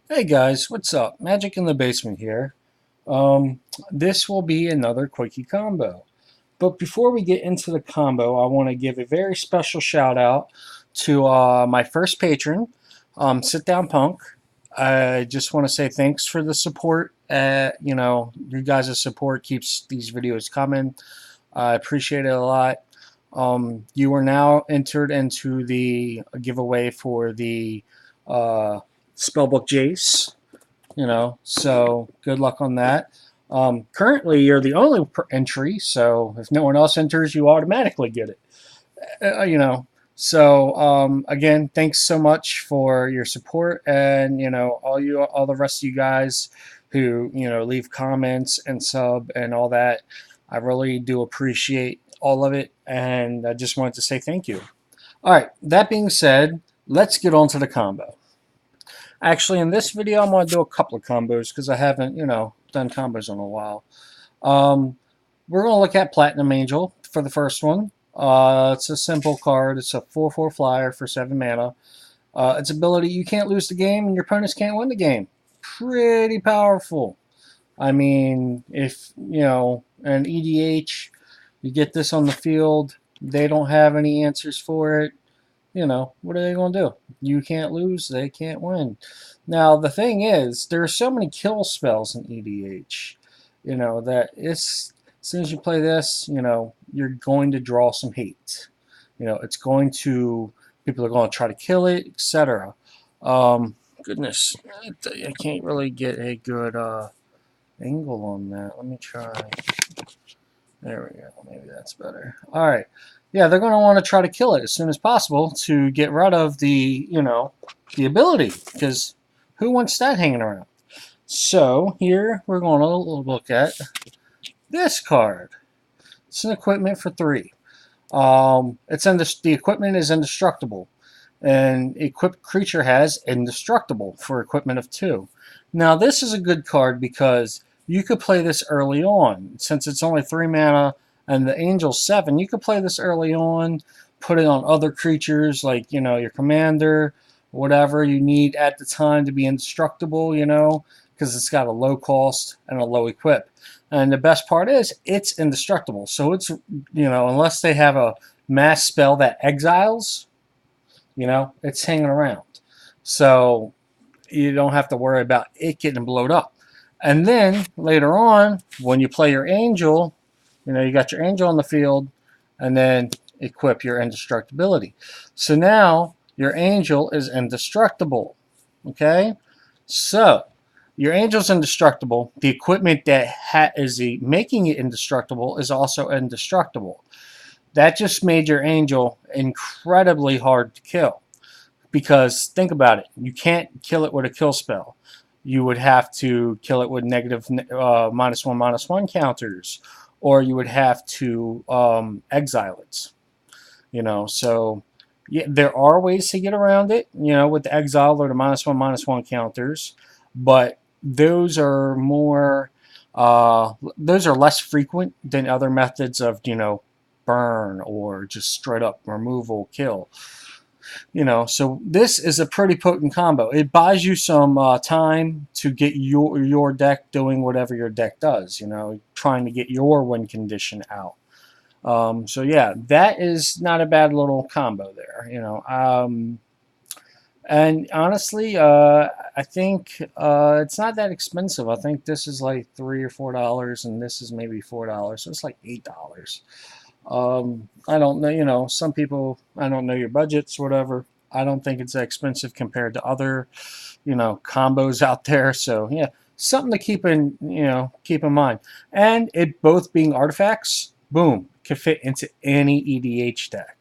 Hey guys, what's up? Magic in the Basement here. Um, this will be another quickie combo. But before we get into the combo, I want to give a very special shout out to my first patron, Sit Down Punk. I just want to say thanks for the support. You guys' support keeps these videos coming. I appreciate it a lot. You are now entered into the giveaway for the uh, Spellbook Jace. So good luck on that. Currently, you're the only entry, so if no one else enters, you automatically get it. Uh, you know, again, thanks so much for your support, and all the rest of you guys who leave comments and sub and all that. I really do appreciate all of it, and I just wanted to say thank you. All right, that being said, let's get on to the combo. Actually, in this video, I'm going to do a couple of combos because I haven't, done combos in a while. Um, we're going to look at Platinum Angel for the first one. It's a simple card. It's a 4/4 flyer for 7 mana. Its ability, you can't lose the game and your opponents can't win the game. Pretty powerful. I mean, if, an EDH, you get this on the field, they don't have any answers for it, what are they going to do? You can't lose, they can't win. Now, the thing is, there are so many kill spells in EDH, that as soon as you play this, you're going to draw some hate. It's going to, people are going to try to kill it, etc. Goodness, I can't really get a good angle on that. Let me try. There we go. Maybe that's better. All right. Yeah, they're going to want to try to kill it as soon as possible to get rid of the ability, because who wants that hanging around? So here we're going to look at this card. It's an equipment for 3. The equipment is indestructible, and equipped creature has indestructible for equipment of 2. Now this is a good card because you could play this early on. Since it's only 3 mana and the Angel's 7, you could play this early on, put it on other creatures like, your commander, whatever you need at the time to be indestructible, because it's got a low cost and a low equip. And the best part is it's indestructible. So it's, unless they have a mass spell that exiles, it's hanging around. So you don't have to worry about it getting blowed up. And then later on, when you play your angel, you got your angel on the field, and then equip your indestructibility. So now your angel is indestructible. Okay? So your angel's indestructible. The equipment that is making it indestructible is also indestructible. That just made your angel incredibly hard to kill. Because think about it, you can't kill it with a kill spell. You would have to kill it with negative -1/-1 counters, or you would have to exile it. So yeah, there are ways to get around it. With the exile or the -1/-1 counters, but those are more those are less frequent than other methods of burn or just straight up removal kill. So this is a pretty potent combo. It buys you some time to get your deck doing whatever your deck does. Trying to get your win condition out. So yeah, that is not a bad little combo there. And honestly, I think it's not that expensive. I think this is like $3 or $4, and this is maybe $4, so it's like $8. I don't know, some people, I don't know your budgets, whatever. I don't think it's that expensive compared to other, combos out there. So yeah, something to keep in mind. And it both being artifacts, boom, can fit into any EDH deck.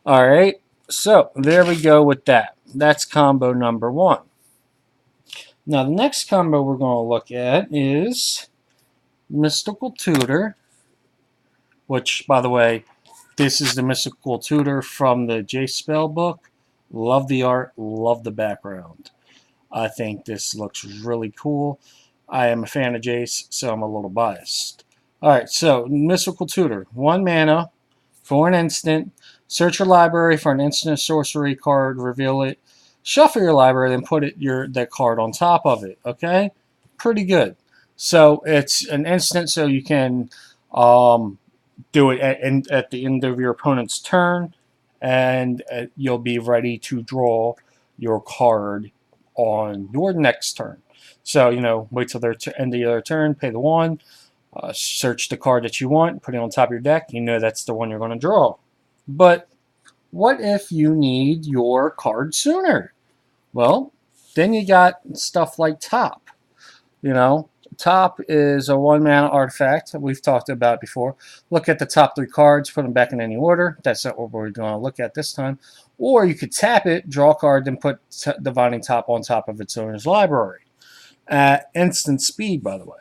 All right, so there we go with that. That's combo number 1. Now the next combo we're going to look at is Mystical Tutor, which, by the way, this is the Mystical Tutor from the Jace spell book. Love the art, love the background. I think this looks really cool. I am a fan of Jace, so I'm a little biased. Alright, so Mystical Tutor. 1 mana for an instant. Search your library for an instant sorcery card, reveal it. shuffle your library, then put that card on top of it. Okay, pretty good. So it's an instant, so you can um, do it at the end of your opponent's turn, and you'll be ready to draw your card on your next turn. So, wait till their end of their turn, pay the 1, search the card that you want, put it on top of your deck. You know that's the one you're going to draw. But what if you need your card sooner? Well, then you got stuff like Top. You know, Top is a 1 mana artifact that we've talked about before. Look at the top 3 cards, put them back in any order. That's not what we're going to look at this time. Or you could tap it, draw a card, then put Divining Top on top of its owner's library. At instant speed, by the way.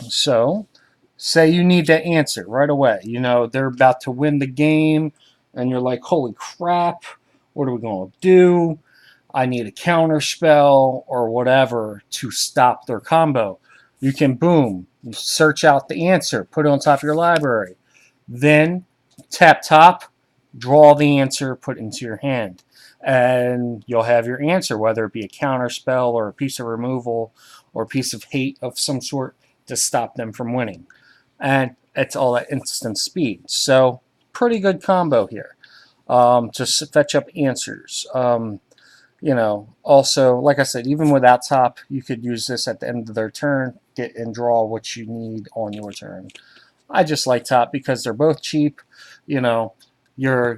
So, say you need that answer right away. They're about to win the game, and you're like, holy crap, what are we going to do? I need a counter spell or whatever to stop their combo. You can, boom, search out the answer, put it on top of your library. Then tap top, draw the answer, put it into your hand. And you'll have your answer, whether it be a counter spell or a piece of removal or a piece of hate of some sort to stop them from winning. And it's all at instant speed. So, pretty good combo here. Just fetch up answers. Also, like I said, even without top, you could use this at the end of their turn, get and draw what you need on your turn. I just like top because they're both cheap. You're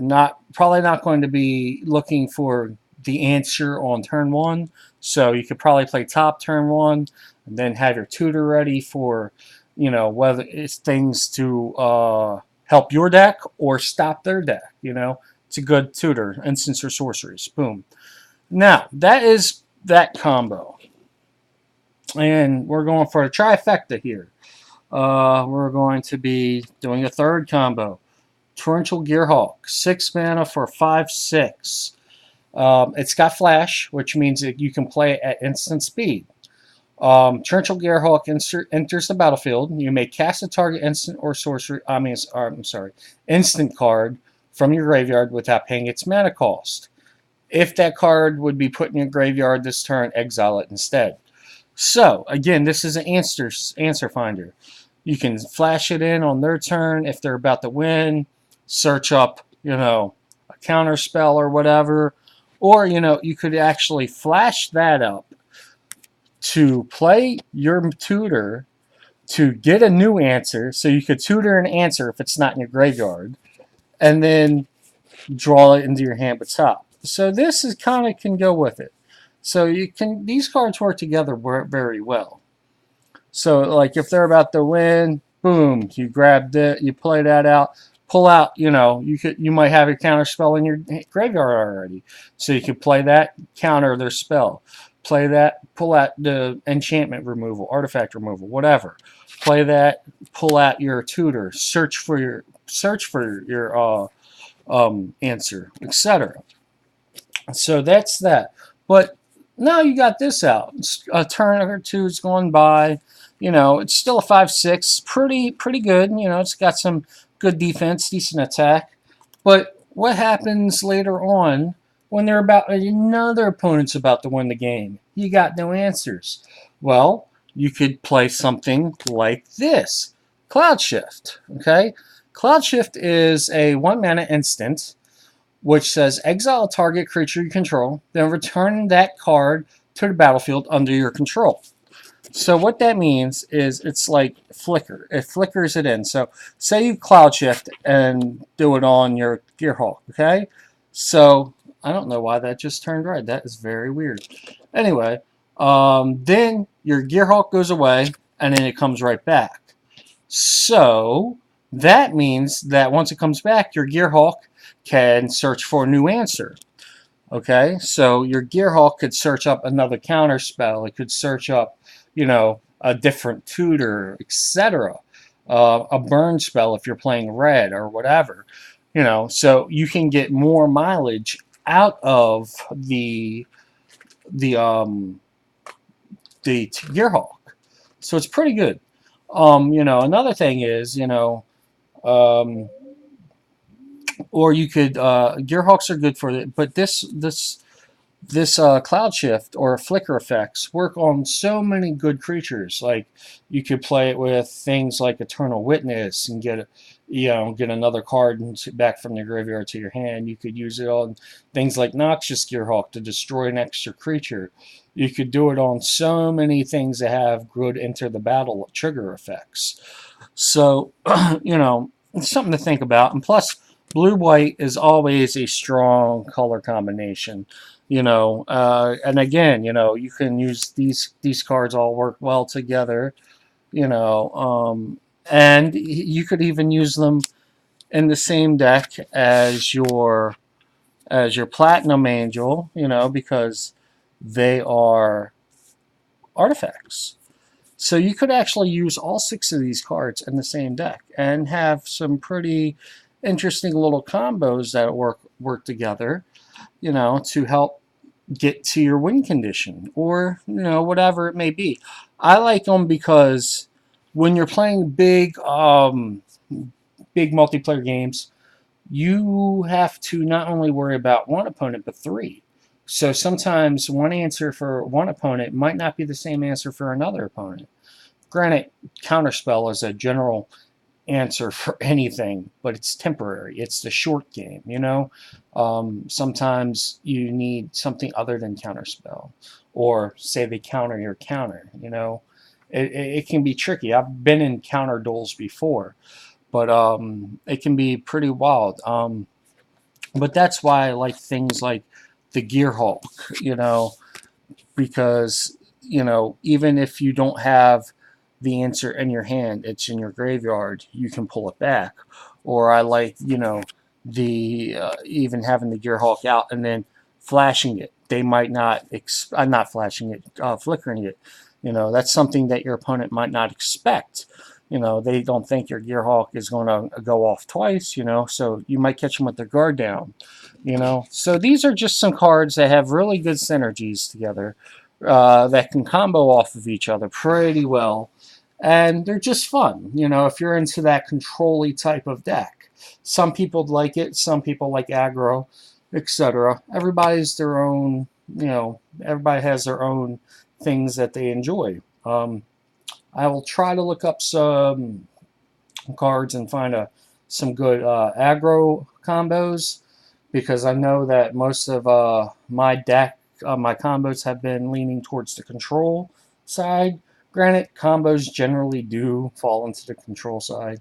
probably not going to be looking for the answer on turn 1, so you could probably play top turn 1 and then have your tutor ready for, whether it's things to help your deck or stop their deck. It's a good tutor, instants or sorceries. Boom. Now, that is that combo. And we're going for a trifecta here. We're going to be doing a third combo. Torrential Gearhawk, 6 mana for 5/6. It's got flash, which means that you can play it at instant speed. Torrential Gearhawk enters the battlefield. You may cast a target instant or sorcery. Instant card from your graveyard without paying its mana cost. If that card would be put in your graveyard this turn, exile it instead. So, again, this is an answer finder. You can flash it in on their turn if they're about to win, search up, a counter spell or whatever. Or, you could actually flash that up to play your tutor to get a new answer. So you could tutor an answer if it's not in your graveyard. And then draw it into your hand with top. So this is kind of can go with it. So these cards work together very well. So like if they're about to win, boom, you grab it, you play that out, pull out, you might have your counter spell in your graveyard already. So you could play that, counter their spell. Play that, pull out the enchantment removal, artifact removal, whatever. Play that, pull out your tutor, search for your answer, etc. So that's that. But now you got this out. A turn or two's gone by. It's still a 5/6. Pretty good. It's got some good defense, decent attack. But what happens later on when another opponent's about to win the game? You got no answers. Well, you could play something like this. Cloud Shift. Okay? Cloud Shift is a 1 mana instant which says exile a target creature you control, then return that card to the battlefield under your control. So what that means is it's like flicker. It flickers it in. So say you Cloud Shift and do it on your Gearhawk, okay? So I don't know why that just turned red. That is very weird. Anyway, then your Gearhawk goes away, and then it comes right back. So that means that once it comes back, your Gearhawk can search for a new answer. Okay, so your Gearhawk could search up another counter spell. It could search up, a different tutor, etc. A burn spell if you're playing red or whatever. So you can get more mileage out of the Gearhawk. So it's pretty good. Another thing is, or you could Gearhawks are good for it, but this this cloud shift or flicker effects work on so many good creatures. Like you could play it with things like Eternal Witness and get another card back from the graveyard to your hand. You could use it on things like Noxious Gearhawk to destroy an extra creature. You could do it on so many things that have good enter the battle trigger effects. So, it's something to think about. And plus, blue white is always a strong color combination. And again, you can use these cards all work well together. You know, and you could even use them in the same deck as your Platinum Angel. Because they are artifacts. So you could actually use all 6 of these cards in the same deck and have some pretty interesting little combos that work together, to help get to your win condition or whatever it may be. I like them because when you're playing big multiplayer games, you have to not only worry about one opponent but 3. So sometimes one answer for one opponent might not be the same answer for another opponent. Granted, counterspell is a general answer for anything, but it's temporary. It's the short game. Sometimes you need something other than counterspell, or say they counter your counter. It can be tricky. I've been in counter duels before, but it can be pretty wild. But that's why I like things like the Gearhulk. Because even if you don't have the answer in your hand, it's in your graveyard, you can pull it back. Or I like the even having the Gearhulk out and then flashing it. They might not not flashing it, flickering it. That's something that your opponent might not expect. They don't think your Gearhulk is going to go off twice. So you might catch them with their guard down. So these are just some cards that have really good synergies together, that can combo off of each other pretty well, and they're just fun. If you're into that control-y type of deck. Some people like it, some people like aggro, etc. Everybody has their own things that they enjoy. I will try to look up some cards and find some good aggro combos, because I know that most of my deck, my combos have been leaning towards the control side. Granted, combos generally do fall into the control side,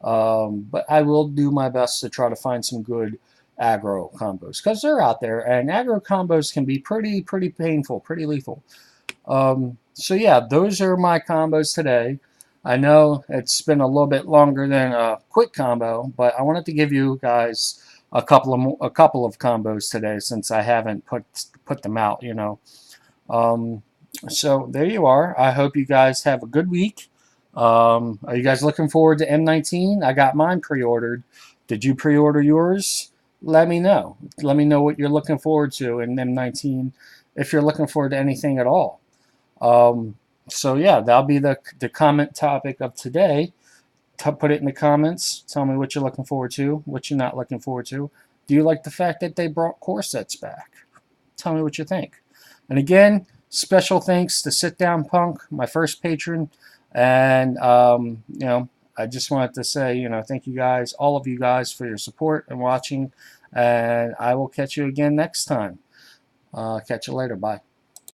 but I will do my best to try to find some good aggro combos, because they're out there, and aggro combos can be pretty painful, pretty lethal. So yeah, those are my combos today. I know it's been a little bit longer than a quick combo, but I wanted to give you guys a couple of combos today, since I haven't put them out. So there you are. I hope you guys have a good week. Are you guys looking forward to M19? I got mine pre-ordered. Did you pre-order yours? Let me know. Let me know what you're looking forward to in M19, if you're looking forward to anything at all. So yeah, that'll be the comment topic of today. Put it in the comments. Tell me what you're looking forward to, what you're not looking forward to. Do you like the fact that they brought core sets back? Tell me what you think. And again, special thanks to Sit Down Punk, my first patron. And I just wanted to say, thank you guys, all of you guys, for your support and watching. And I will catch you again next time. Catch you later. Bye.